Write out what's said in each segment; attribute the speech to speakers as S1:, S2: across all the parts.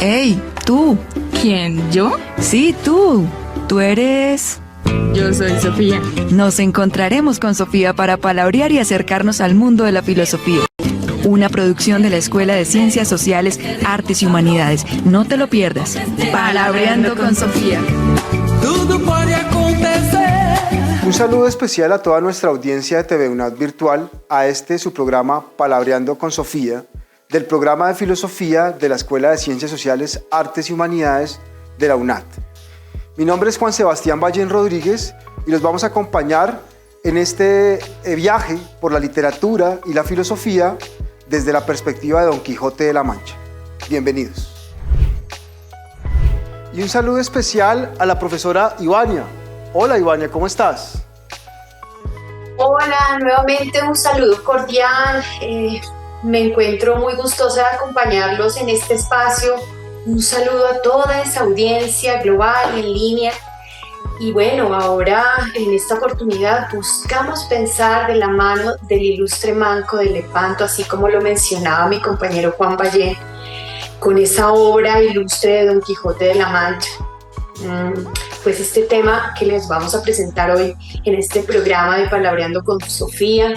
S1: ¡Ey, tú!
S2: ¿Quién? ¿Yo?
S1: Sí, tú. Tú eres...
S2: Yo soy Sofía.
S1: Nos encontraremos con Sofía para palabrear y acercarnos al mundo de la filosofía. Una producción de la Escuela de Ciencias Sociales, Artes y Humanidades. No te lo pierdas. Palabreando con Sofía.
S3: Tudo pode acontecer.
S4: Un saludo especial a toda nuestra audiencia de TV UNAD Virtual, a su programa Palabreando con Sofía, del programa de Filosofía de la Escuela de Ciencias Sociales, Artes y Humanidades de la UNAD. Mi nombre es Juan Sebastián Ballén Rodríguez y los vamos a acompañar en este viaje por la literatura y la filosofía desde la perspectiva de Don Quijote de la Mancha. Bienvenidos. Y un saludo especial a la profesora Ivania. Hola Ivania, ¿cómo estás?
S5: Hola, nuevamente un saludo cordial. Me encuentro muy gustosa de acompañarlos en este espacio. Un saludo a toda esa audiencia global y en línea. Y bueno, ahora en esta oportunidad buscamos pensar de la mano del ilustre Manco de Lepanto, así como lo mencionaba mi compañero Juan Ballén, con esa obra ilustre de Don Quijote de la Mancha. Pues este tema que les vamos a presentar hoy en este programa de Palabreando con Sofía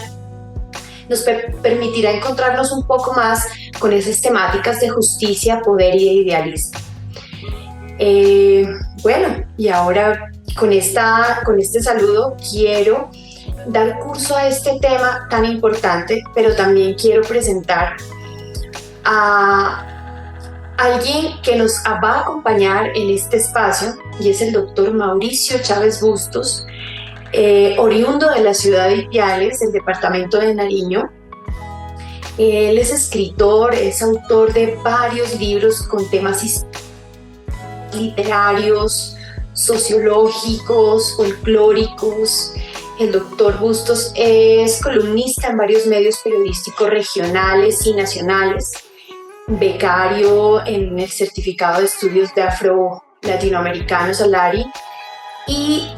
S5: nos permitirá encontrarnos un poco más con esas temáticas de justicia, poder y de idealismo. Bueno, y ahora con este saludo quiero dar curso a este tema tan importante, pero también quiero presentar a alguien que nos va a acompañar en este espacio, y es el doctor Mauricio Chávez Bustos, oriundo de la ciudad de Ipiales, del departamento de Nariño. Él es escritor, es autor de varios libros con temas literarios, sociológicos, folclóricos. El doctor Bustos es columnista en varios medios periodísticos regionales y nacionales, becario en el Certificado de Estudios de Afro-Latinoamericanos ALARI y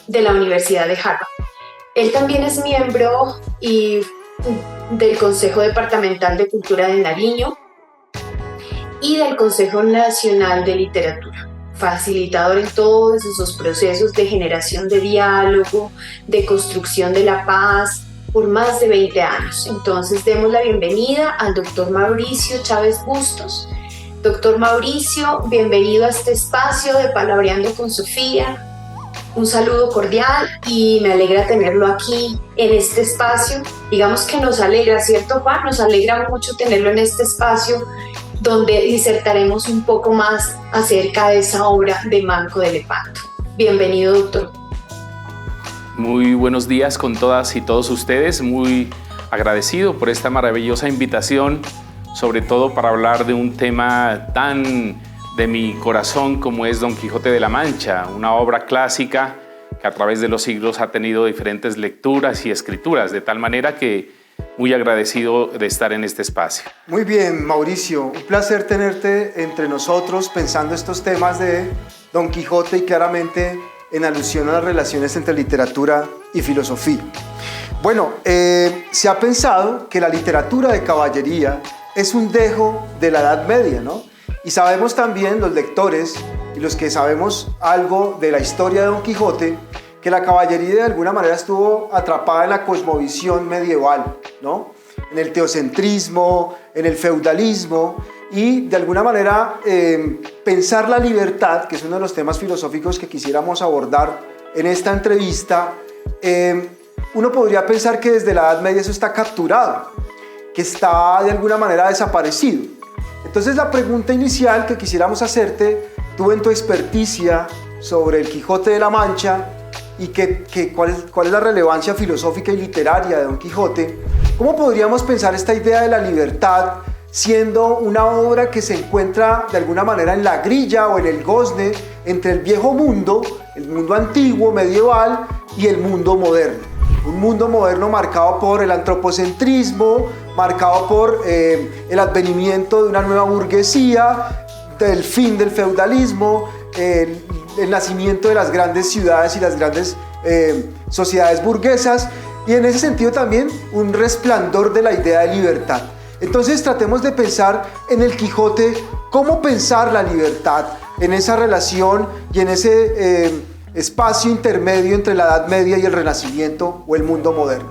S5: de la Universidad de Harvard. Él también es miembro del Consejo Departamental de Cultura de Nariño y del Consejo Nacional de Literatura, facilitador en todos esos procesos de generación de diálogo, de construcción de la paz, por más de 20 años. Entonces demos la bienvenida al doctor Mauricio Chávez Bustos. Doctor Mauricio, bienvenido a este espacio de Palabreando con Sofía. Un saludo cordial y me alegra tenerlo aquí en este espacio. Digamos que nos alegra, ¿cierto, Juan? Nos alegra mucho tenerlo en este espacio donde disertaremos un poco más acerca de esa obra de Manco de Lepanto. Bienvenido, doctor.
S6: Muy buenos días con todas y todos ustedes, muy agradecido por esta maravillosa invitación, sobre todo para hablar de un tema tan de mi corazón como es Don Quijote de la Mancha, una obra clásica que a través de los siglos ha tenido diferentes lecturas y escrituras, de tal manera que muy agradecido de estar en este espacio.
S4: Muy bien, Mauricio, un placer tenerte entre nosotros pensando estos temas de Don Quijote y claramente en alusión a las relaciones entre literatura y filosofía. Bueno, se ha pensado que la literatura de caballería es un dejo de la Edad Media, ¿no? Y sabemos también, los lectores y los que sabemos algo de la historia de Don Quijote, que la caballería de alguna manera estuvo atrapada en la cosmovisión medieval, ¿no? En el teocentrismo, en el feudalismo, y de alguna manera pensar la libertad, que es uno de los temas filosóficos que quisiéramos abordar en esta entrevista, uno podría pensar que desde la Edad Media eso está capturado, que está de alguna manera desaparecido. Entonces la pregunta inicial que quisiéramos hacerte, tú en tu experticia sobre el Quijote de la Mancha y cuál es la relevancia filosófica y literaria de Don Quijote, ¿cómo podríamos pensar esta idea de la libertad siendo una obra que se encuentra de alguna manera en la grilla o en el gozne entre el viejo mundo, el mundo antiguo, medieval, y el mundo moderno? Un mundo moderno marcado por el antropocentrismo, marcado por el advenimiento de una nueva burguesía, del fin del feudalismo, el nacimiento de las grandes ciudades y las grandes sociedades burguesas, y en ese sentido también un resplandor de la idea de libertad. Entonces tratemos de pensar en el Quijote ¿Cómo pensar la libertad en esa relación y en ese espacio intermedio entre la Edad Media y el Renacimiento o el mundo moderno?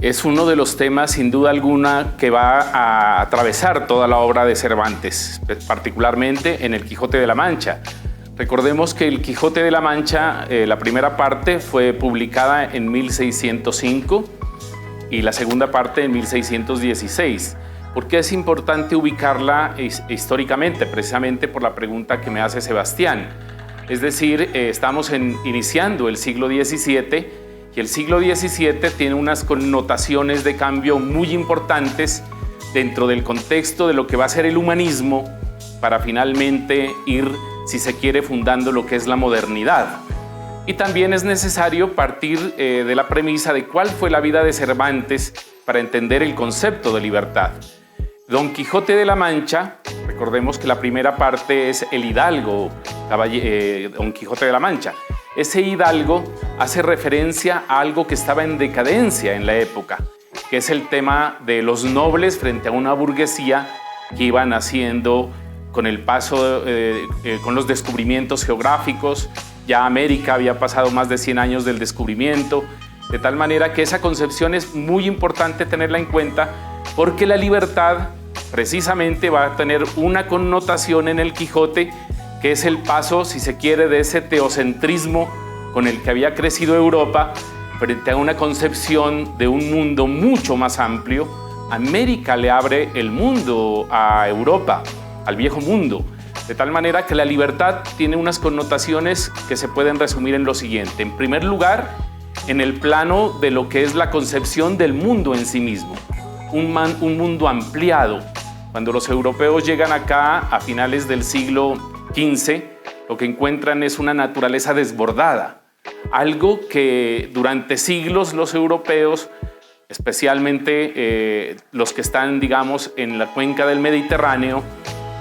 S6: Es uno de los temas, sin duda alguna, que va a atravesar toda la obra de Cervantes, particularmente en El Quijote de la Mancha. Recordemos que El Quijote de la Mancha, la primera parte fue publicada en 1605 y la segunda parte en 1616. ¿Por qué es importante ubicarla históricamente? Precisamente por la pregunta que me hace Sebastián. Es decir, estamos iniciando el siglo XVII y el siglo XVII tiene unas connotaciones de cambio muy importantes dentro del contexto de lo que va a ser el humanismo para finalmente ir, si se quiere, fundando lo que es la modernidad. Y también es necesario partir de la premisa de cuál fue la vida de Cervantes para entender el concepto de libertad. Don Quijote de la Mancha, recordemos que la primera parte es el hidalgo, Don Quijote de la Mancha. Ese hidalgo hace referencia a algo que estaba en decadencia en la época, que es el tema de los nobles frente a una burguesía que iban haciendo con el paso, con los descubrimientos geográficos. Ya América había pasado más de 100 años del descubrimiento, de tal manera que esa concepción es muy importante tenerla en cuenta, porque la libertad precisamente va a tener una connotación en el Quijote, que es el paso, si se quiere, de ese teocentrismo con el que había crecido Europa frente a una concepción de un mundo mucho más amplio. América le abre el mundo a Europa, al viejo mundo, de tal manera que la libertad tiene unas connotaciones que se pueden resumir en lo siguiente. En primer lugar, en el plano de lo que es la concepción del mundo en sí mismo, un mundo ampliado. Cuando los europeos llegan acá a finales del siglo XV, lo que encuentran es una naturaleza desbordada, algo que durante siglos los europeos, especialmente los que están, digamos, en la cuenca del Mediterráneo,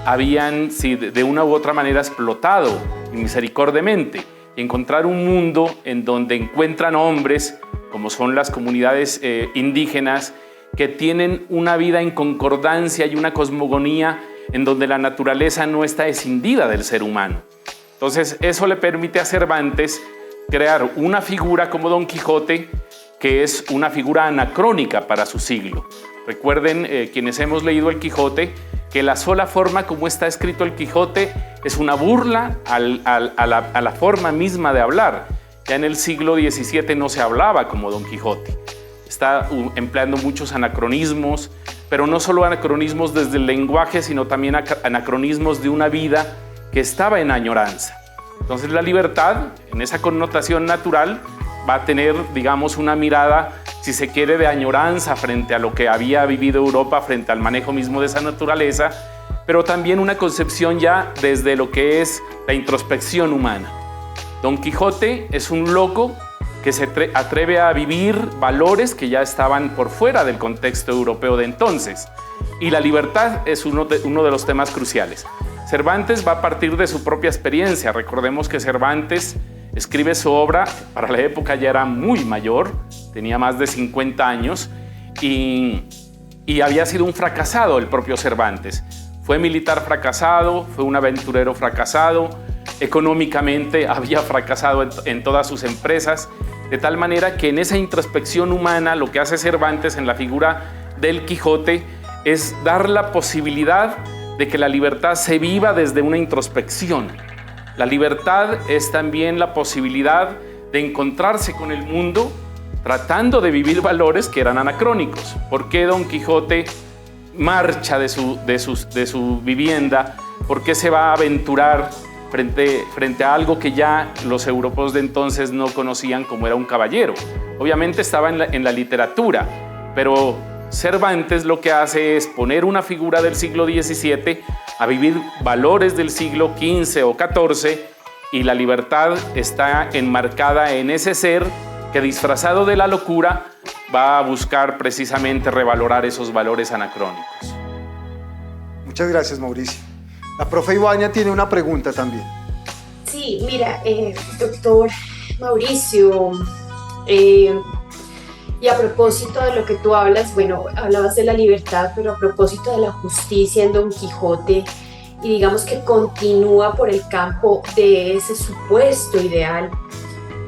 S6: habían de una u otra manera explotado misericordiamente, y encontrar un mundo en donde encuentran hombres, como son las comunidades indígenas, que tienen una vida en concordancia y una cosmogonía en donde la naturaleza no está escindida del ser humano. Entonces, eso le permite a Cervantes crear una figura como Don Quijote, que es una figura anacrónica para su siglo. Recuerden, quienes hemos leído el Quijote, que la sola forma como está escrito el Quijote es una burla a la forma misma de hablar. Ya en el siglo XVII no se hablaba como Don Quijote. Está empleando muchos anacronismos, pero no solo anacronismos desde el lenguaje, sino también anacronismos de una vida que estaba en añoranza. Entonces la libertad, en esa connotación natural, va a tener, digamos, una mirada, si se quiere, de añoranza frente a lo que había vivido Europa, frente al manejo mismo de esa naturaleza, pero también una concepción ya desde lo que es la introspección humana. Don Quijote es un loco que se atreve a vivir valores que ya estaban por fuera del contexto europeo de entonces. Y la libertad es uno de los temas cruciales. Cervantes va a partir de su propia experiencia. Recordemos que Cervantes escribe su obra, para la época ya era muy mayor, tenía más de 50 años y había sido un fracasado el propio Cervantes. Fue militar fracasado, fue un aventurero fracasado, económicamente había fracasado en todas sus empresas, de tal manera que en esa introspección humana lo que hace Cervantes en la figura del Quijote es dar la posibilidad de que la libertad se viva desde una introspección. La libertad es también la posibilidad de encontrarse con el mundo tratando de vivir valores que eran anacrónicos. ¿Por qué Don Quijote marcha de su vivienda? ¿Por qué se va a aventurar frente a algo que ya los europeos de entonces no conocían como era un caballero? Obviamente estaba en la literatura, pero Cervantes lo que hace es poner una figura del siglo XVII a vivir valores del siglo XV o XIV, y la libertad está enmarcada en ese ser que, disfrazado de la locura, va a buscar precisamente revalorar esos valores anacrónicos.
S4: Muchas gracias, Mauricio. La profe Ibaña tiene una pregunta también.
S5: Sí, mira, doctor Mauricio, y a propósito de lo que tú hablas, bueno, hablabas de la libertad, pero a propósito de la justicia en Don Quijote, y digamos que continúa por el campo de ese supuesto ideal.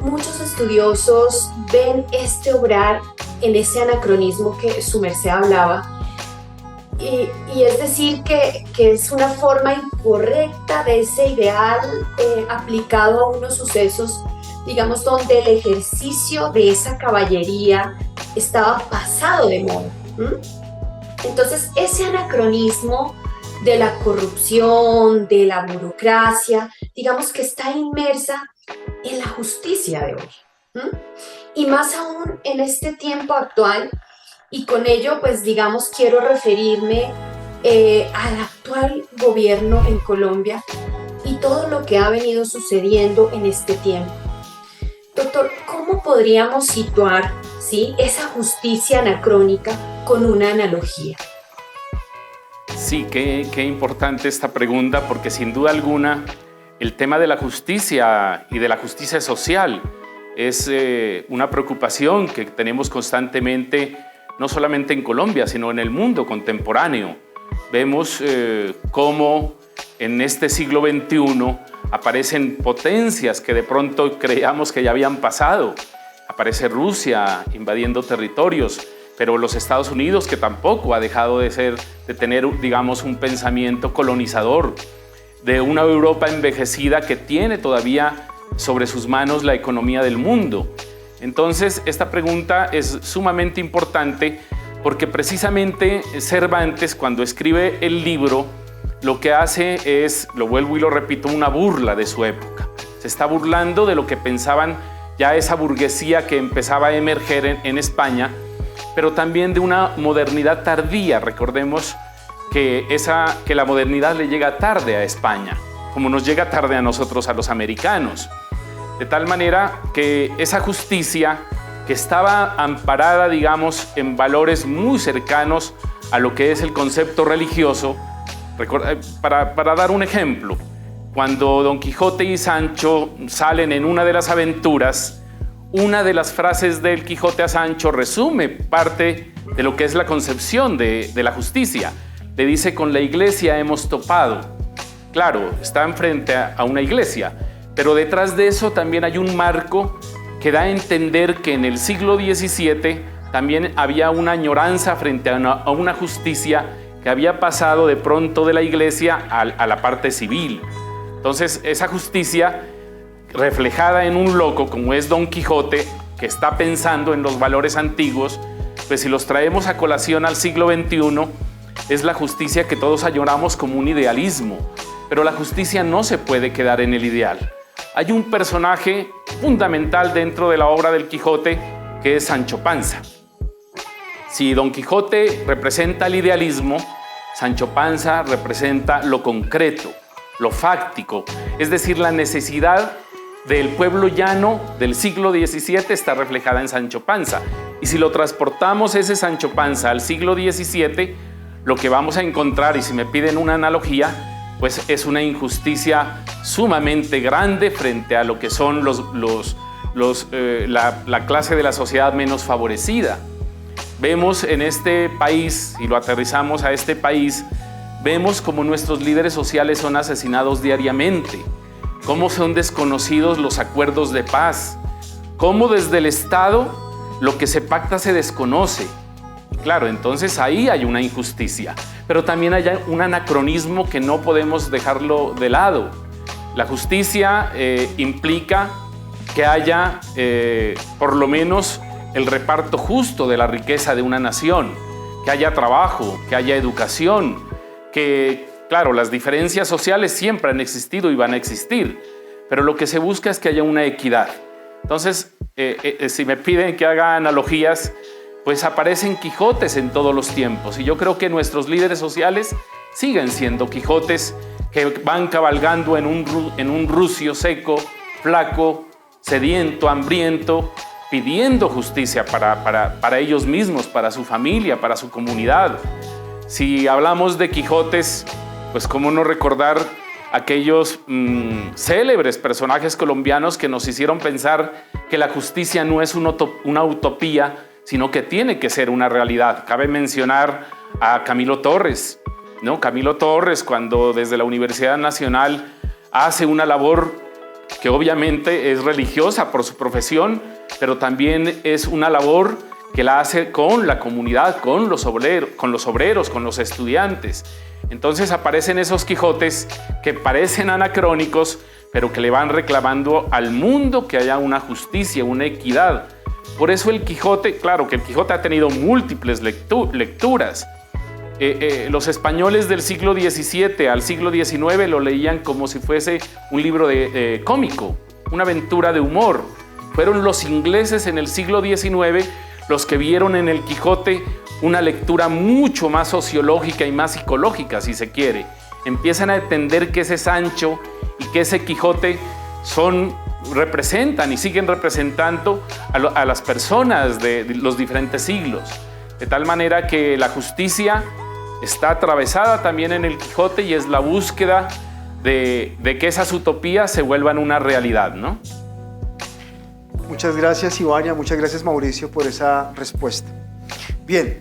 S5: Muchos estudiosos ven este obrar en ese anacronismo que su merced hablaba, y es decir que es una forma incorrecta de ese ideal aplicado a unos sucesos, digamos, donde el ejercicio de esa caballería estaba pasado de moda. Entonces, ese anacronismo de la corrupción, de la burocracia, digamos que está inmersa en la justicia de hoy. Y más aún en este tiempo actual, y con ello, pues digamos, quiero referirme al actual gobierno en Colombia y todo lo que ha venido sucediendo en este tiempo. Doctor, ¿cómo podríamos situar, ¿sí?, esa justicia anacrónica con una analogía?
S6: Sí, qué importante esta pregunta, porque sin duda alguna el tema de la justicia y de la justicia social es una preocupación que tenemos constantemente, no solamente en Colombia, sino en el mundo contemporáneo. Vemos cómo en este siglo XXI aparecen potencias que de pronto creíamos que ya habían pasado. Aparece Rusia invadiendo territorios, pero los Estados Unidos, que tampoco ha dejado de tener, digamos, un pensamiento colonizador, de una Europa envejecida que tiene todavía sobre sus manos la economía del mundo. Entonces, esta pregunta es sumamente importante porque precisamente Cervantes, cuando escribe el libro, lo que hace es, lo vuelvo y lo repito, una burla de su época. Se está burlando de lo que pensaban ya esa burguesía que empezaba a emerger en España, pero también de una modernidad tardía. Recordemos que la modernidad le llega tarde a España, como nos llega tarde a nosotros, a los americanos. De tal manera que esa justicia, que estaba amparada, digamos, en valores muy cercanos a lo que es el concepto religioso. Para dar un ejemplo, cuando Don Quijote y Sancho salen en una de las aventuras, una de las frases del Quijote a Sancho resume parte de lo que es la concepción de la justicia. Le dice: con la iglesia hemos topado. Claro, están frente a una iglesia, pero detrás de eso también hay un marco que da a entender que en el siglo XVII también había una añoranza frente a una justicia que había pasado de pronto de la iglesia a la parte civil. Entonces, esa justicia reflejada en un loco como es Don Quijote, que está pensando en los valores antiguos, pues si los traemos a colación al siglo XXI, es la justicia que todos añoramos como un idealismo. Pero la justicia no se puede quedar en el ideal. Hay un personaje fundamental dentro de la obra del Quijote, que es Sancho Panza. Si Don Quijote representa el idealismo, Sancho Panza representa lo concreto, lo fáctico, es decir, la necesidad del pueblo llano del siglo XVII está reflejada en Sancho Panza. Y si lo transportamos ese Sancho Panza al siglo XVII, lo que vamos a encontrar, y si me piden una analogía, pues es una injusticia sumamente grande frente a lo que son la clase de la sociedad menos favorecida. Vemos en este país, y lo aterrizamos a este país, vemos cómo nuestros líderes sociales son asesinados diariamente, cómo son desconocidos los acuerdos de paz, cómo desde el Estado lo que se pacta se desconoce. Claro, entonces ahí hay una injusticia, pero también hay un anacronismo que no podemos dejarlo de lado. La justicia implica que haya por lo menos el reparto justo de la riqueza de una nación, que haya trabajo, que haya educación, que, claro, las diferencias sociales siempre han existido y van a existir, pero lo que se busca es que haya una equidad. Entonces, si me piden que haga analogías, pues aparecen Quijotes en todos los tiempos, y yo creo que nuestros líderes sociales siguen siendo Quijotes que van cabalgando en un rucio seco, flaco, sediento, hambriento, pidiendo justicia para ellos mismos, para su familia, para su comunidad. Si hablamos de Quijotes, pues cómo no recordar aquellos célebres personajes colombianos que nos hicieron pensar que la justicia no es una utopía, sino que tiene que ser una realidad. Cabe mencionar a Camilo Torres, ¿no? Camilo Torres, cuando desde la Universidad Nacional hace una labor que obviamente es religiosa por su profesión, pero también es una labor que la hace con la comunidad, con los obreros, con los estudiantes. Entonces aparecen esos Quijotes que parecen anacrónicos, pero que le van reclamando al mundo que haya una justicia, una equidad. Por eso el Quijote, claro que el Quijote ha tenido múltiples lecturas. Los españoles del siglo XVII al siglo XIX lo leían como si fuese un libro cómico, una aventura de humor. Fueron los ingleses en el siglo XIX los que vieron en el Quijote una lectura mucho más sociológica y más psicológica, si se quiere. Empiezan a entender que ese Sancho y que ese Quijote representan y siguen representando a las personas de los diferentes siglos. De tal manera que la justicia está atravesada también en el Quijote y es la búsqueda de que esas utopías se vuelvan una realidad, ¿no?
S4: Muchas gracias, Ivania. Muchas gracias, Mauricio, por esa respuesta. Bien,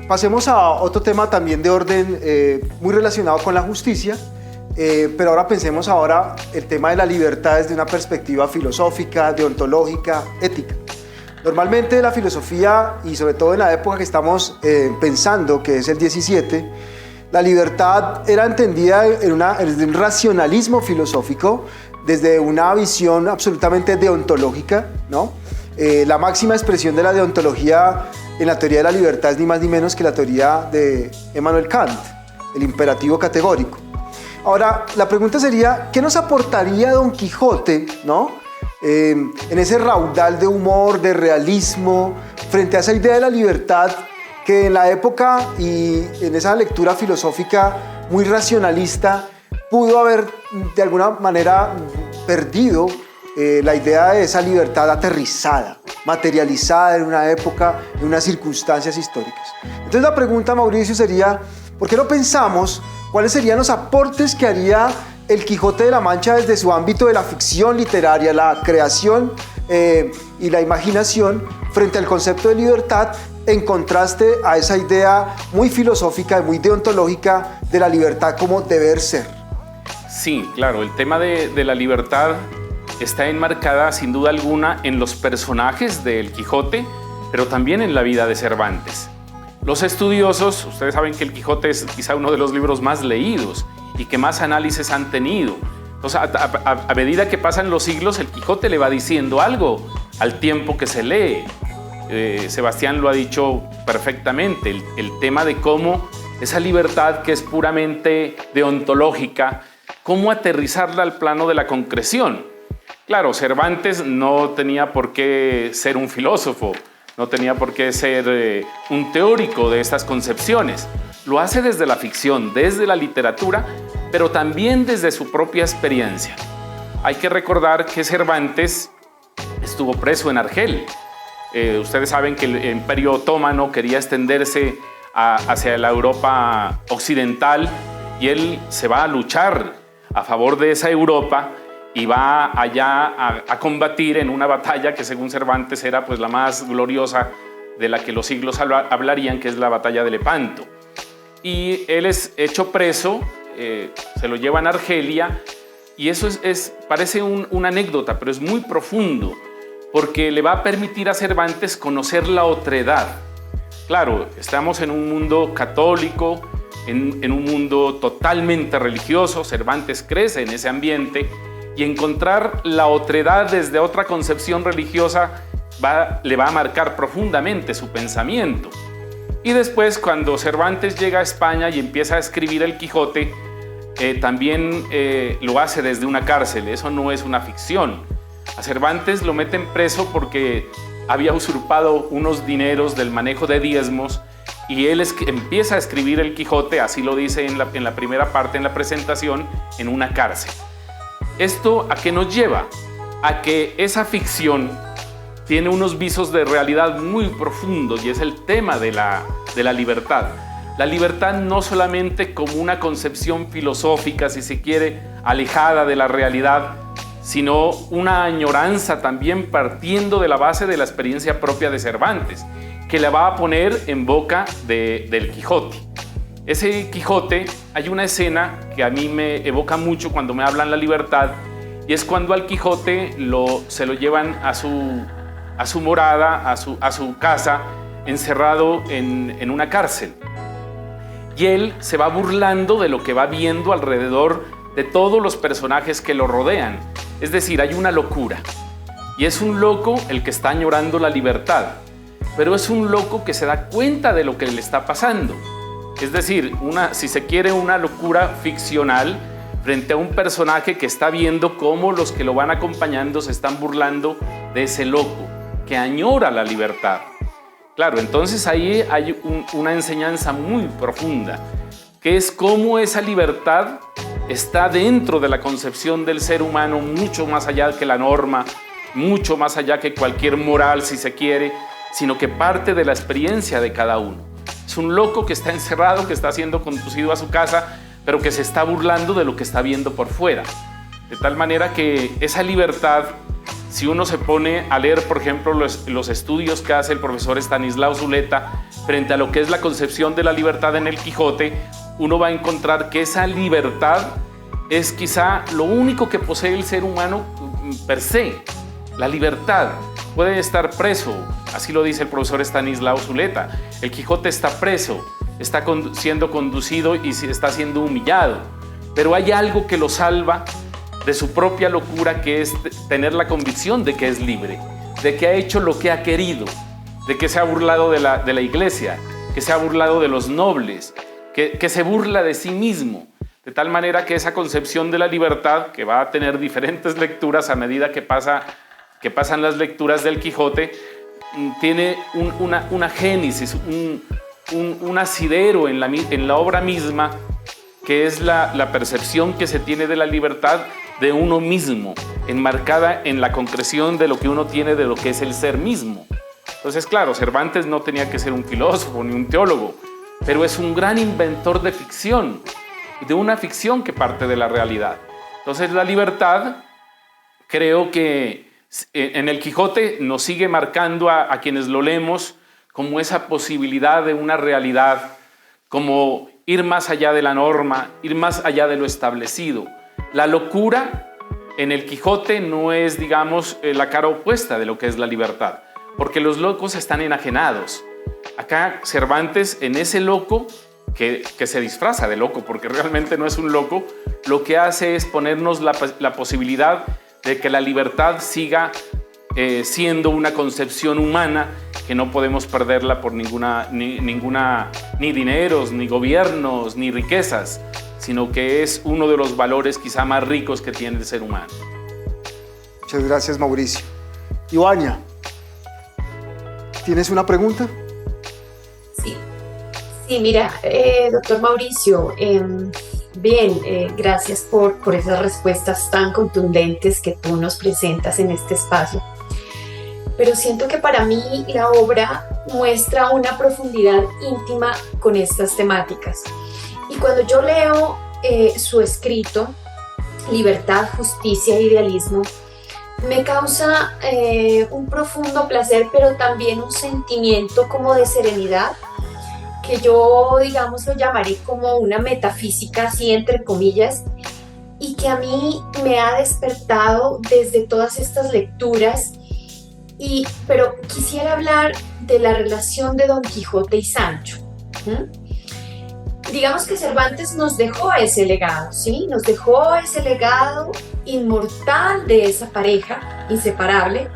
S4: pasemos a otro tema también de orden muy relacionado con la justicia, pero ahora pensemos el tema de la libertad desde una perspectiva filosófica, deontológica, ética. Normalmente la filosofía, y sobre todo en la época que estamos pensando, que es el 17, la libertad era entendida desde un racionalismo filosófico, desde una visión absolutamente deontológica, ¿no? La máxima expresión de la deontología en la teoría de la libertad es ni más ni menos que la teoría de Immanuel Kant, el imperativo categórico. Ahora, la pregunta sería, ¿qué nos aportaría Don Quijote, ¿no? En ese raudal de humor, de realismo, frente a esa idea de la libertad que en la época y en esa lectura filosófica muy racionalista pudo haber de alguna manera perdido la idea de esa libertad aterrizada, materializada en una época, en unas circunstancias históricas? Entonces la pregunta, Mauricio, sería, ¿por qué no pensamos cuáles serían los aportes que haría el Quijote de la Mancha desde su ámbito de la ficción literaria, la creación y la imaginación frente al concepto de libertad, en contraste a esa idea muy filosófica y muy deontológica de la libertad como deber ser?
S6: Sí, claro, el tema de la libertad está enmarcada sin duda alguna en los personajes del Quijote, pero también en la vida de Cervantes. Los estudiosos, ustedes saben que el Quijote es quizá uno de los libros más leídos y que más análisis han tenido. Entonces, a medida que pasan los siglos, el Quijote le va diciendo algo al tiempo que se lee. Sebastián lo ha dicho perfectamente, el tema de cómo esa libertad que es puramente deontológica, cómo aterrizarla al plano de la concreción. Claro, Cervantes no tenía por qué ser un filósofo, no tenía por qué ser un teórico de estas concepciones. Lo hace desde la ficción, desde la literatura, pero también desde su propia experiencia. Hay que recordar que Cervantes estuvo preso en Argel. Ustedes saben que el Imperio Otomano quería extenderse hacia la Europa occidental y él se va a luchar a favor de esa Europa y va allá a combatir en una batalla que según Cervantes era pues la más gloriosa de la que los siglos hablarían, que es la batalla de Lepanto. Y él es hecho preso, se lo llevan a Argelia y eso parece una anécdota, pero es muy profundo porque le va a permitir a Cervantes conocer la otredad. Claro, estamos en un mundo católico, en un mundo totalmente religioso. Cervantes crece en ese ambiente y encontrar la otredad desde otra concepción religiosa le va a marcar profundamente su pensamiento. Y después, cuando Cervantes llega a España y empieza a escribir el Quijote, también lo hace desde una cárcel. Eso no es una ficción. A Cervantes lo meten preso porque había usurpado unos dineros del manejo de diezmos y él empieza a escribir el Quijote, así lo dice en la primera parte, en la presentación, en una cárcel. ¿Esto a qué nos lleva? A que esa ficción tiene unos visos de realidad muy profundos y es el tema de la libertad. La libertad no solamente como una concepción filosófica, si se quiere, alejada de la realidad, sino una añoranza también partiendo de la base de la experiencia propia de Cervantes, que la va a poner en boca del Quijote. Ese Quijote, hay una escena que a mí me evoca mucho cuando me hablan la libertad, y es cuando al Quijote se lo llevan a su morada, a su casa, encerrado en una cárcel. Y él se va burlando de lo que va viendo alrededor de todos los personajes que lo rodean. Es decir, hay una locura. Y es un loco el que está añorando la libertad, pero es un loco que se da cuenta de lo que le está pasando. Es decir, si se quiere, una locura ficcional frente a un personaje que está viendo cómo los que lo van acompañando se están burlando de ese loco que añora la libertad. Claro, entonces ahí hay una enseñanza muy profunda, que es cómo esa libertad está dentro de la concepción del ser humano, mucho más allá que la norma, mucho más allá que cualquier moral, si se quiere, sino que parte de la experiencia de cada uno. Es un loco que está encerrado, que está siendo conducido a su casa, pero que se está burlando de lo que está viendo por fuera. De tal manera que esa libertad, si uno se pone a leer, por ejemplo, los estudios que hace el profesor Estanislao Zuleta frente a lo que es la concepción de la libertad en el Quijote, uno va a encontrar que esa libertad es quizá lo único que posee el ser humano per se. La libertad. Puede estar preso, así lo dice el profesor Estanislao Zuleta. El Quijote está preso, está siendo conducido y está siendo humillado, pero hay algo que lo salva de su propia locura, que es tener la convicción de que es libre, de que ha hecho lo que ha querido, de que se ha burlado de la iglesia, que se ha burlado de los nobles, que se burla de sí mismo, de tal manera que esa concepción de la libertad, que va a tener diferentes lecturas a medida que pasan las lecturas del Quijote, tiene una génesis, un asidero en la obra misma, que es la percepción que se tiene de la libertad de uno mismo, enmarcada en la concreción de lo que uno tiene de lo que es el ser mismo. Entonces, claro, Cervantes no tenía que ser un filósofo ni un teólogo, pero es un gran inventor de ficción, de una ficción que parte de la realidad. Entonces, la libertad, creo que en el Quijote nos sigue marcando a quienes lo leemos como esa posibilidad de una realidad, como ir más allá de la norma, ir más allá de lo establecido. La locura en el Quijote no es, digamos, la cara opuesta de lo que es la libertad, porque los locos están enajenados. Acá Cervantes, en ese loco que se disfraza de loco, porque realmente no es un loco, lo que hace es ponernos la posibilidad de que la libertad siga siendo una concepción humana, que no podemos perderla por ni dineros, ni gobiernos, ni riquezas, sino que es uno de los valores quizá más ricos que tiene el ser humano.
S4: Muchas gracias, Mauricio. Ivania, ¿tienes una pregunta?
S5: Sí, mira, doctor Mauricio, gracias por esas respuestas tan contundentes que tú nos presentas en este espacio. Pero siento que para mí la obra muestra una profundidad íntima con estas temáticas. Y cuando yo leo su escrito, Libertad, Justicia e Idealismo, me causa un profundo placer, pero también un sentimiento como de serenidad, que yo, digamos, lo llamaré como una metafísica, así entre comillas, y que a mí me ha despertado desde todas estas lecturas. Pero quisiera hablar de la relación de Don Quijote y Sancho. Digamos que Cervantes nos dejó ese legado, ¿sí? Nos dejó ese legado inmortal de esa pareja inseparable.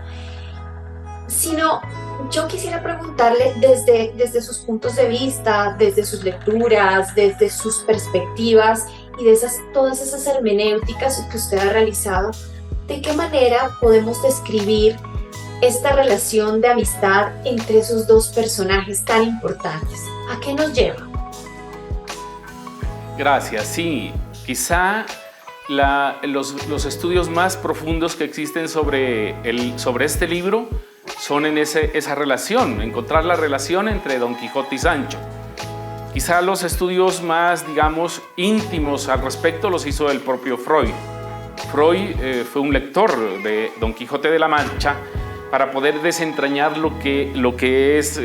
S5: Sino, yo quisiera preguntarle desde sus puntos de vista, desde sus lecturas, desde sus perspectivas y de todas esas hermenéuticas que usted ha realizado, ¿de qué manera podemos describir esta relación de amistad entre esos dos personajes tan importantes? ¿A qué nos lleva?
S6: Gracias, sí. Quizá los estudios más profundos que existen sobre este libro son en esa relación, encontrar la relación entre Don Quijote y Sancho. Quizá los estudios más, digamos, íntimos al respecto los hizo el propio Freud. Freud fue un lector de Don Quijote de la Mancha para poder desentrañar lo que es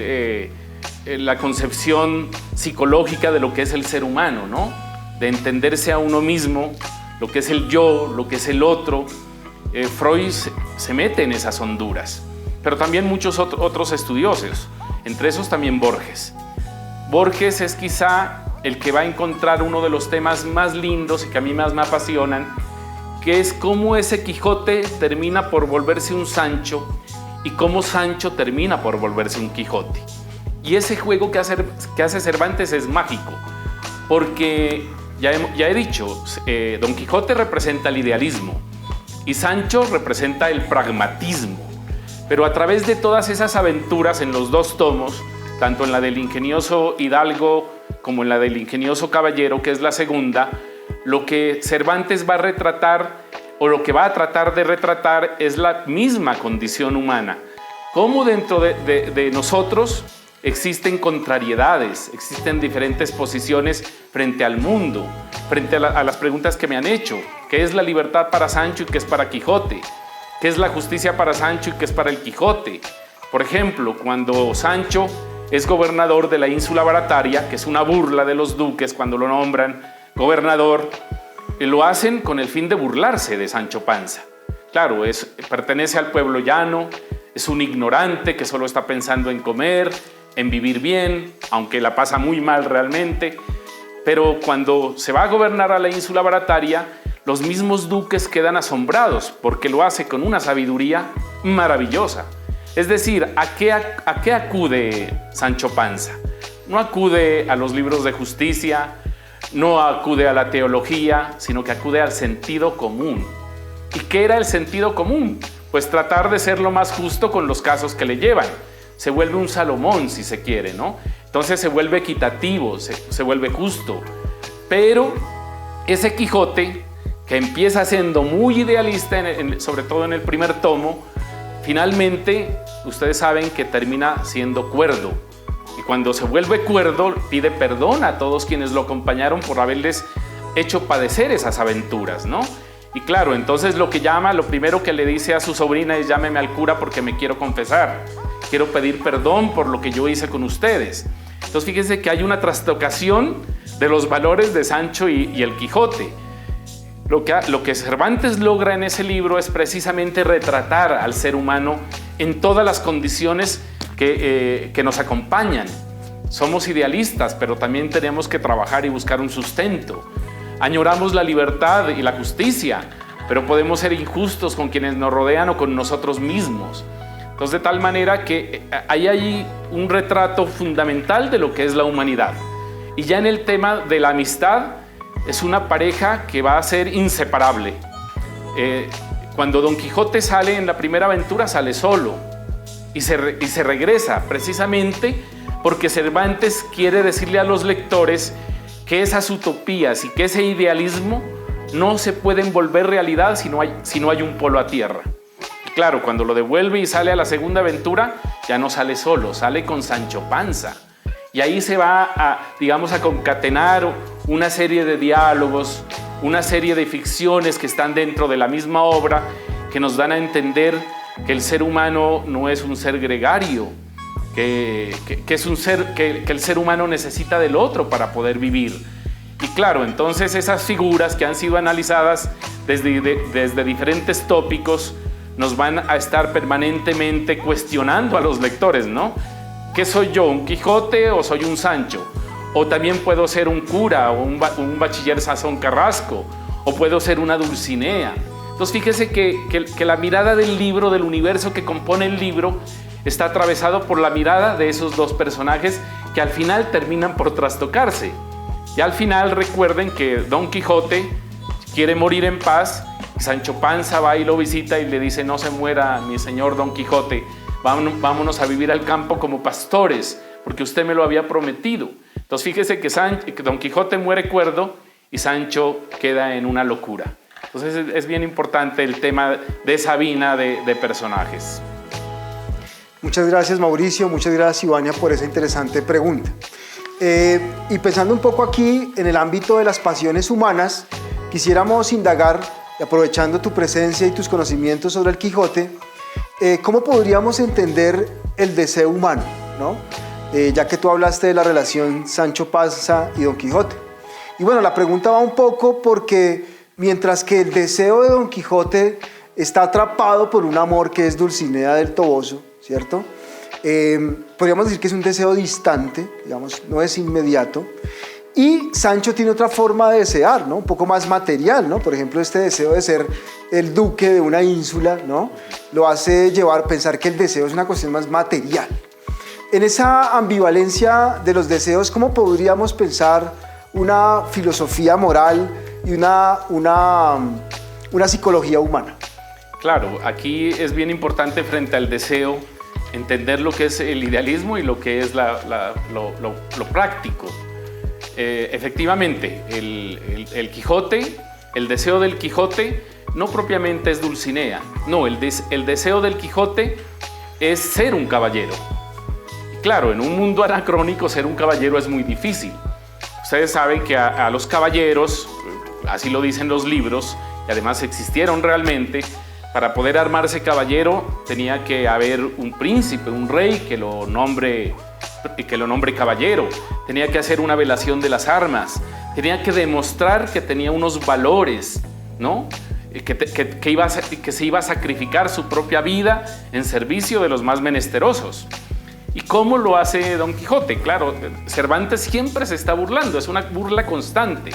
S6: la concepción psicológica de lo que es el ser humano, ¿no? De entenderse a uno mismo, lo que es el yo, lo que es el otro. Freud se mete en esas honduras, pero también muchos otros estudiosos, entre esos también Borges. Borges es quizá el que va a encontrar uno de los temas más lindos y que a mí más me apasionan, que es cómo ese Quijote termina por volverse un Sancho y cómo Sancho termina por volverse un Quijote. Y ese juego que hace Cervantes es mágico, porque ya he dicho, Don Quijote representa el idealismo y Sancho representa el pragmatismo, pero a través de todas esas aventuras en los dos tomos, tanto en la del ingenioso hidalgo como en la del ingenioso caballero, que es la segunda, lo que Cervantes va a retratar, o lo que va a tratar de retratar, es la misma condición humana. Cómo dentro de nosotros existen contrariedades, existen diferentes posiciones frente al mundo, frente a las preguntas que me han hecho. ¿Qué es la libertad para Sancho y qué es para Quijote? ¿Qué es la justicia para Sancho y qué es para el Quijote? Por ejemplo, cuando Sancho es gobernador de la ínsula Barataria, que es una burla de los duques cuando lo nombran gobernador, lo hacen con el fin de burlarse de Sancho Panza. Claro, pertenece al pueblo llano, es un ignorante que solo está pensando en comer, en vivir bien, aunque la pasa muy mal realmente. Pero cuando se va a gobernar a la ínsula Barataria, los mismos duques quedan asombrados porque lo hace con una sabiduría maravillosa. Es decir, ¿a qué acude Sancho Panza? No acude a los libros de justicia, no acude a la teología, sino que acude al sentido común. ¿Y qué era el sentido común? Pues tratar de ser lo más justo con los casos que le llevan. Se vuelve un Salomón, si se quiere, ¿no? Entonces se vuelve equitativo, se vuelve justo. Pero ese Quijote, que empieza siendo muy idealista, sobre todo en el primer tomo, finalmente, ustedes saben que termina siendo cuerdo. Y cuando se vuelve cuerdo, pide perdón a todos quienes lo acompañaron por haberles hecho padecer esas aventuras, ¿no? Y claro, entonces lo primero que le dice a su sobrina es: llámeme al cura porque me quiero confesar. Quiero pedir perdón por lo que yo hice con ustedes. Entonces fíjense que hay una trastocación de los valores de Sancho y el Quijote. Lo que Cervantes logra en ese libro es precisamente retratar al ser humano en todas las condiciones que nos acompañan. Somos idealistas, pero también tenemos que trabajar y buscar un sustento. Añoramos la libertad y la justicia, pero podemos ser injustos con quienes nos rodean o con nosotros mismos. Entonces, de tal manera que hay ahí un retrato fundamental de lo que es la humanidad. Y ya en el tema de la amistad, es una pareja que va a ser inseparable. Cuando Don Quijote sale en la primera aventura, sale solo y se regresa precisamente porque Cervantes quiere decirle a los lectores que esas utopías y que ese idealismo no se pueden volver realidad si no hay un polo a tierra. Y claro, cuando lo devuelve y sale a la segunda aventura, ya no sale solo, sale con Sancho Panza. Y ahí se va a concatenar una serie de diálogos, una serie de ficciones que están dentro de la misma obra, que nos dan a entender que el ser humano no es un ser gregario, que es un ser que el ser humano necesita del otro para poder vivir. Y claro, entonces esas figuras que han sido analizadas desde diferentes tópicos nos van a estar permanentemente cuestionando a los lectores, ¿no? ¿Qué soy yo, un Quijote o soy un Sancho? O también puedo ser un cura o un bachiller Sazón Carrasco, o puedo ser una Dulcinea. Entonces fíjese que la mirada del libro, del universo que compone el libro, está atravesado por la mirada de esos dos personajes que al final terminan por trastocarse. Y al final recuerden que Don Quijote quiere morir en paz, Sancho Panza va y lo visita y le dice: no se muera mi señor Don Quijote, vámonos a vivir al campo como pastores, porque usted me lo había prometido. Entonces fíjese que Don Quijote muere cuerdo y Sancho queda en una locura. Entonces es bien importante el tema de esa vina de personajes.
S4: Muchas gracias, Mauricio, muchas gracias, Ivania, por esa interesante pregunta. Y pensando un poco aquí en el ámbito de las pasiones humanas, quisiéramos indagar, aprovechando tu presencia y tus conocimientos sobre el Quijote, ¿cómo podríamos entender el deseo humano, ¿no? ya que tú hablaste de la relación Sancho Panza y Don Quijote. Y bueno, la pregunta va un poco porque mientras que el deseo de Don Quijote está atrapado por un amor que es Dulcinea del Toboso, ¿cierto? Podríamos decir que es un deseo distante, digamos, no es inmediato. Y Sancho tiene otra forma de desear, ¿no? Un poco más material, ¿no? Por ejemplo, este deseo de ser el duque de una ínsula, ¿no? Lo hace pensar que el deseo es una cuestión más material. En esa ambivalencia de los deseos, ¿cómo podríamos pensar una filosofía moral y una psicología humana?
S6: Claro, aquí es bien importante frente al deseo entender lo que es el idealismo y lo que es lo práctico. Efectivamente, el Quijote, el deseo del Quijote no propiamente es Dulcinea, no, el deseo del Quijote es ser un caballero. Y claro, en un mundo anacrónico ser un caballero es muy difícil. Ustedes saben que a los caballeros, así lo dicen los libros, y además existieron realmente, para poder armarse caballero tenía que haber un príncipe, un rey que lo nombre caballero, tenía que hacer una velación de las armas, tenía que demostrar que tenía unos valores, ¿no? Que se iba a sacrificar su propia vida en servicio de los más menesterosos. ¿Y cómo lo hace Don Quijote? Claro, Cervantes siempre se está burlando, es una burla constante.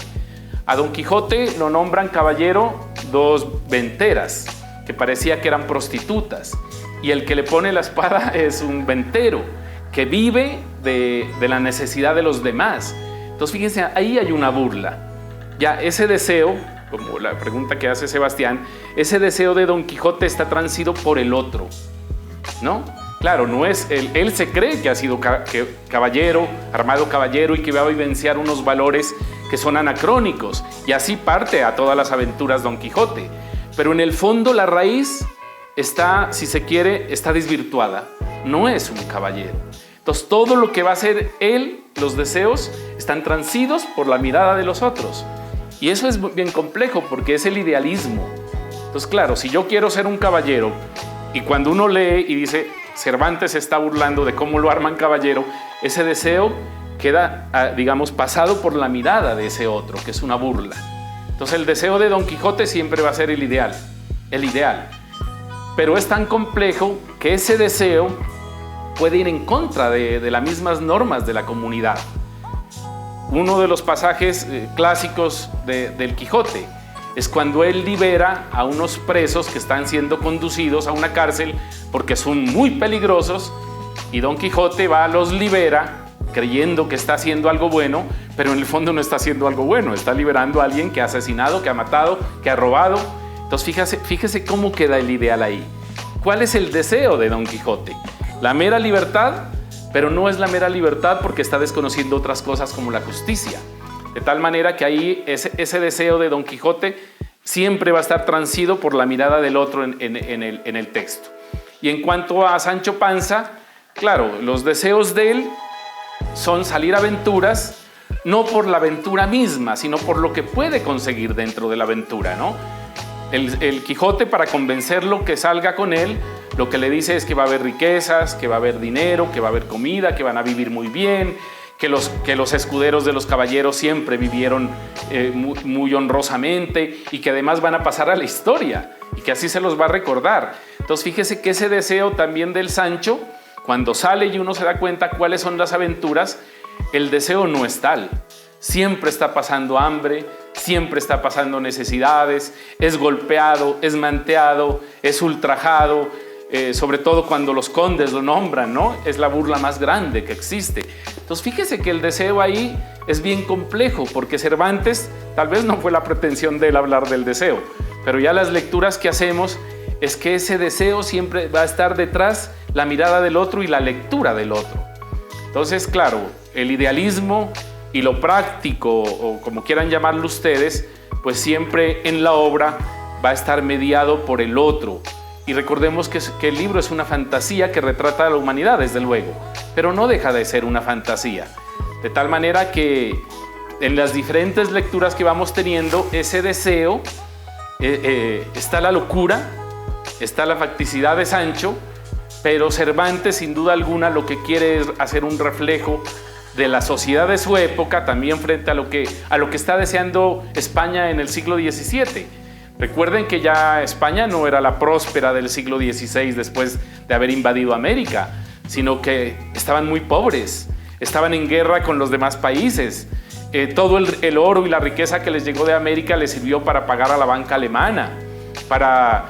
S6: A Don Quijote lo nombran caballero dos venteras, que parecía que eran prostitutas, y el que le pone la espada es un ventero, que vive de la necesidad de los demás. Entonces fíjense, ahí hay una burla. Ya ese deseo, como la pregunta que hace Sebastián, ese deseo de Don Quijote está transido por el otro, ¿no? Claro, no es él se cree que ha sido caballero, armado caballero y que va a vivenciar unos valores que son anacrónicos, y así parte a todas las aventuras Don Quijote. Pero en el fondo la raíz está, si se quiere, está desvirtuada. No es un caballero. Entonces todo lo que va a hacer él, los deseos, están transidos por la mirada de los otros. Y eso es bien complejo porque es el idealismo. Entonces claro, si yo quiero ser un caballero y cuando uno lee y dice Cervantes se está burlando de cómo lo arman caballero, ese deseo queda, digamos, pasado por la mirada de ese otro, que es una burla. Entonces el deseo de Don Quijote siempre va a ser el ideal. Pero es tan complejo que ese deseo puede ir en contra de las mismas normas de la comunidad. Uno de los pasajes clásicos del Quijote es cuando él libera a unos presos que están siendo conducidos a una cárcel porque son muy peligrosos, y Don Quijote los libera creyendo que está haciendo algo bueno, pero en el fondo no está haciendo algo bueno, está liberando a alguien que ha asesinado, que ha matado, que ha robado. Entonces fíjese cómo queda el ideal ahí. ¿Cuál es el deseo de Don Quijote? La mera libertad, pero no es la mera libertad porque está desconociendo otras cosas como la justicia. De tal manera que ahí ese deseo de Don Quijote siempre va a estar transido por la mirada del otro en el texto. Y en cuanto a Sancho Panza, claro, los deseos de él son salir a aventuras, no por la aventura misma, sino por lo que puede conseguir dentro de la aventura, ¿no? El Quijote, para convencerlo que salga con él, lo que le dice es que va a haber riquezas, que va a haber dinero, que va a haber comida, que van a vivir muy bien, que los escuderos de los caballeros siempre vivieron muy honrosamente y que además van a pasar a la historia y que así se los va a recordar. Entonces fíjese que ese deseo también del Sancho, cuando sale y uno se da cuenta cuáles son las aventuras, el deseo no es tal. Siempre está pasando hambre, siempre está pasando necesidades, es golpeado, es manteado, es ultrajado, sobre todo cuando los condes lo nombran, ¿no? Es la burla más grande que existe. Entonces fíjese que el deseo ahí es bien complejo, porque Cervantes tal vez no fue la pretensión de él hablar del deseo, pero ya las lecturas que hacemos es que ese deseo siempre va a estar detrás la mirada del otro y la lectura del otro. Entonces, claro, el idealismo y lo práctico, o como quieran llamarlo ustedes, pues siempre en la obra va a estar mediado por el otro. Y recordemos que el libro es una fantasía que retrata a la humanidad, desde luego, pero no deja de ser una fantasía. De tal manera que en las diferentes lecturas que vamos teniendo, ese deseo, está la locura, está la facticidad de Sancho, pero Cervantes sin duda alguna lo que quiere es hacer un reflejo de la sociedad de su época, también frente a lo que está deseando España en el siglo XVII. Recuerden que ya España no era la próspera del siglo XVI después de haber invadido América, sino que estaban muy pobres, estaban en guerra con los demás países. Todo el oro y la riqueza que les llegó de América les sirvió para pagar a la banca alemana, para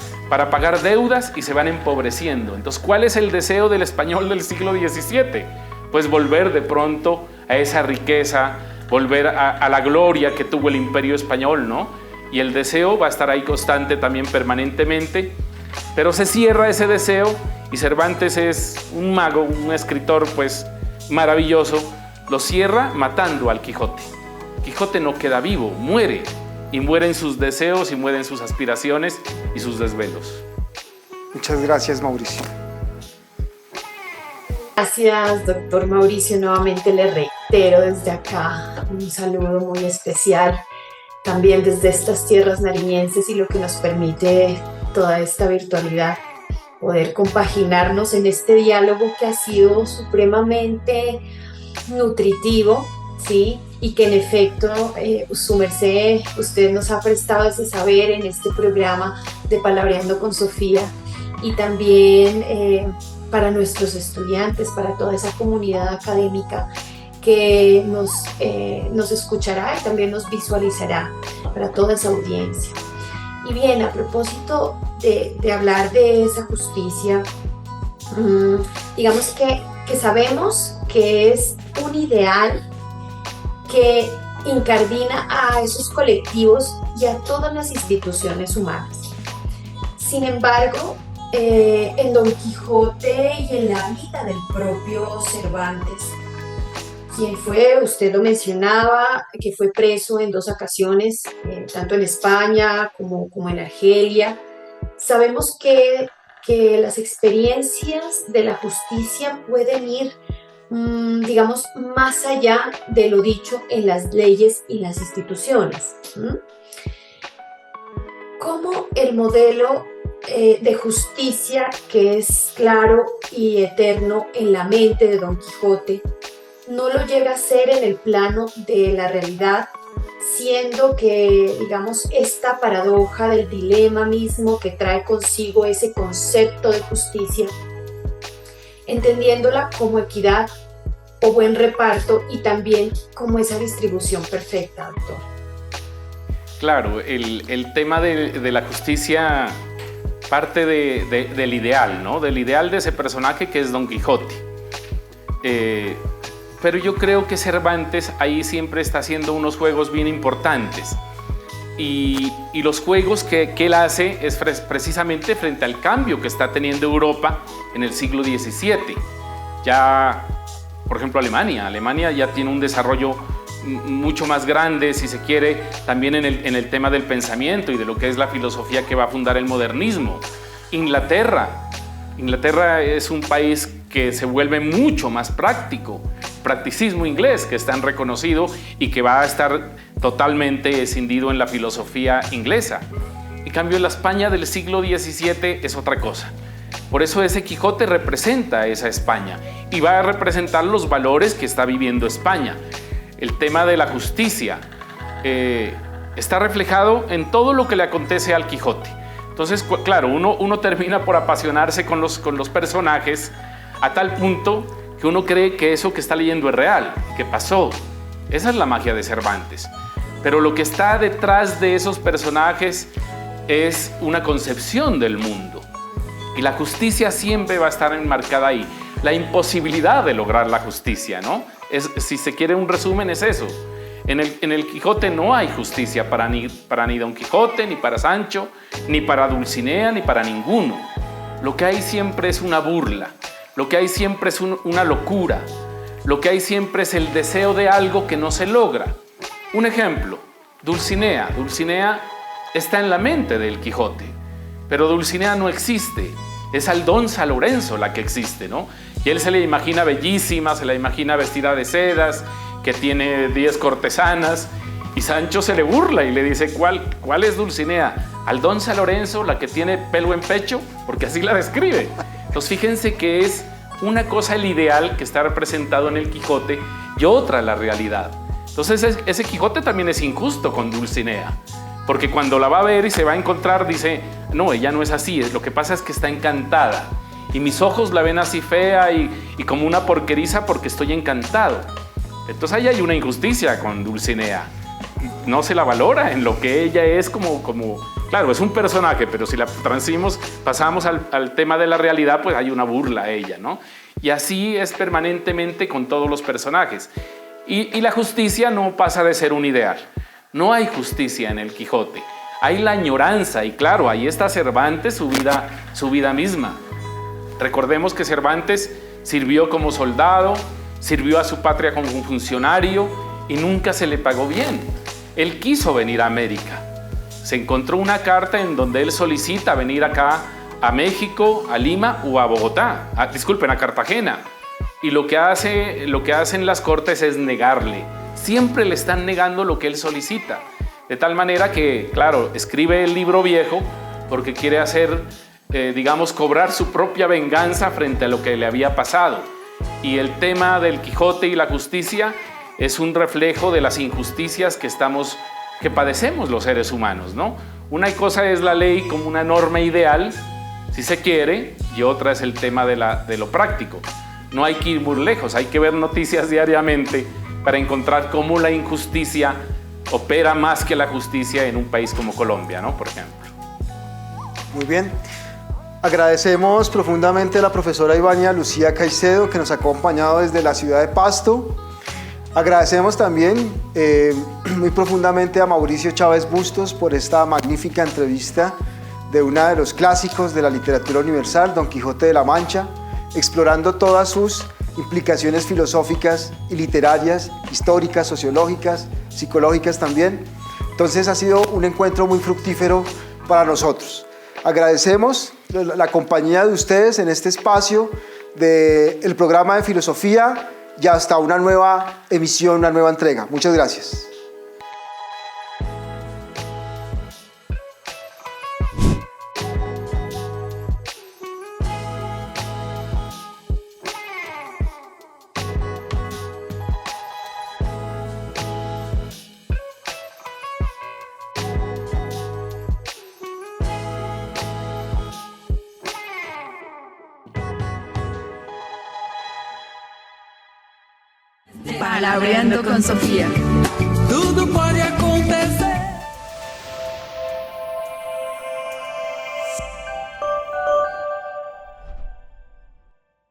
S6: pagar deudas, y se van empobreciendo. Entonces, ¿cuál es el deseo del español del siglo XVII? Pues volver de pronto a esa riqueza, volver a la gloria que tuvo el imperio español, ¿no? Y el deseo va a estar ahí constante también, permanentemente, pero se cierra ese deseo, y Cervantes es un mago, un escritor pues maravilloso, lo cierra matando al Quijote. Quijote no queda vivo, muere, y muere en sus deseos, y muere en sus aspiraciones y sus desvelos.
S4: Muchas gracias, Mauricio.
S5: Gracias, doctor Mauricio. Nuevamente le reitero desde acá un saludo muy especial, también desde estas tierras nariñenses, y lo que nos permite toda esta virtualidad, poder compaginarnos en este diálogo que ha sido supremamente nutritivo, ¿sí? Y que en efecto su merced, usted nos ha prestado ese saber en este programa de Palabreando con Sofía, y también para nuestros estudiantes, para toda esa comunidad académica que nos escuchará y también nos visualizará, para toda esa audiencia. Y bien, a propósito de hablar de esa justicia, digamos que sabemos que es un ideal que incardina a esos colectivos y a todas las instituciones humanas. Sin embargo, en Don Quijote y en la vida del propio Cervantes, quien fue, usted lo mencionaba, que fue preso en 2 ocasiones, tanto en España como en Argelia, sabemos que las experiencias de la justicia pueden ir, digamos, más allá de lo dicho en las leyes y las instituciones. ¿Cómo el modelo de justicia, que es claro y eterno en la mente de Don Quijote, no lo llega a ser en el plano de la realidad, siendo que, digamos, esta paradoja del dilema mismo que trae consigo ese concepto de justicia, entendiéndola como equidad o buen reparto, y también como esa distribución perfecta, doctor?
S6: Claro, el tema de la justicia parte del ideal, ¿no? Del ideal de ese personaje que es Don Quijote. Pero yo creo que Cervantes ahí siempre está haciendo unos juegos bien importantes. Y los juegos que él hace es precisamente frente al cambio que está teniendo Europa en el siglo XVII. Ya, por ejemplo, Alemania ya tiene un desarrollo mucho más grande, si se quiere, también en el tema del pensamiento y de lo que es la filosofía que va a fundar el modernismo. Inglaterra es un país que se vuelve mucho más práctico, practicismo inglés, que es tan reconocido y que va a estar totalmente escindido en la filosofía inglesa. En cambio, la España del siglo XVII es otra cosa. Por eso ese Quijote representa esa España y va a representar los valores que está viviendo España. El tema de la justicia está reflejado en todo lo que le acontece al Quijote. Entonces, claro, uno termina por apasionarse con los personajes a tal punto que uno cree que eso que está leyendo es real, que pasó. Esa es la magia de Cervantes. Pero lo que está detrás de esos personajes es una concepción del mundo. Y la justicia siempre va a estar enmarcada ahí. La imposibilidad de lograr la justicia, ¿no? Si se quiere un resumen, es eso. En el Quijote no hay justicia para ni Don Quijote, ni para Sancho, ni para Dulcinea, ni para ninguno. Lo que hay siempre es una burla. Lo que hay siempre es una locura. Lo que hay siempre es el deseo de algo que no se logra. Un ejemplo, Dulcinea. Dulcinea está en la mente del Quijote, pero Dulcinea no existe. Es Aldonza Lorenzo la que existe, ¿no? Y él se le imagina bellísima, se la imagina vestida de sedas, que tiene 10 cortesanas, y Sancho se le burla y le dice, ¿cuál es Dulcinea? Aldonza Lorenzo, la que tiene pelo en pecho, porque así la describe. Entonces fíjense que es una cosa el ideal que está representado en el Quijote y otra la realidad. Entonces ese Quijote también es injusto con Dulcinea, porque cuando la va a ver y se va a encontrar dice, no, ella no es así, lo que pasa es que está encantada y mis ojos la ven así fea y como una porqueriza porque estoy encantado. Entonces ahí hay una injusticia con Dulcinea, no se la valora en lo que ella es como claro, es un personaje, pero si la pasamos al tema de la realidad, pues hay una burla a ella, ¿no? Y así es permanentemente con todos los personajes. Y la justicia no pasa de ser un ideal. No hay justicia en el Quijote. Hay la añoranza y claro, ahí está Cervantes, su vida misma. Recordemos que Cervantes sirvió como soldado, sirvió a su patria como un funcionario y nunca se le pagó bien. Él quiso venir a América. Se encontró una carta en donde él solicita venir acá a México, a Lima o a Bogotá. Disculpen, a Cartagena. Y lo que hacen las cortes es negarle. Siempre le están negando lo que él solicita. De tal manera que, claro, escribe el Libro Viejo porque quiere hacer, cobrar su propia venganza frente a lo que le había pasado. Y el tema del Quijote y la justicia es un reflejo de las injusticias que padecemos los seres humanos, ¿no? Una cosa es la ley como una norma ideal, si se quiere, y otra es el tema de lo práctico. No hay que ir muy lejos, hay que ver noticias diariamente para encontrar cómo la injusticia opera más que la justicia en un país como Colombia, ¿no? Por ejemplo.
S4: Muy bien. Agradecemos profundamente a la profesora Ivania Lucía Caicedo, que nos ha acompañado desde la ciudad de Pasto. Agradecemos también muy profundamente a Mauricio Chávez Bustos por esta magnífica entrevista de uno de los clásicos de la literatura universal, Don Quijote de la Mancha, explorando todas sus implicaciones filosóficas y literarias, históricas, sociológicas, psicológicas también. Entonces ha sido un encuentro muy fructífero para nosotros. Agradecemos la compañía de ustedes en este espacio del programa de filosofía y hasta una nueva emisión, una nueva entrega. Muchas gracias.
S1: Palabreando con Sofía.
S3: Tudo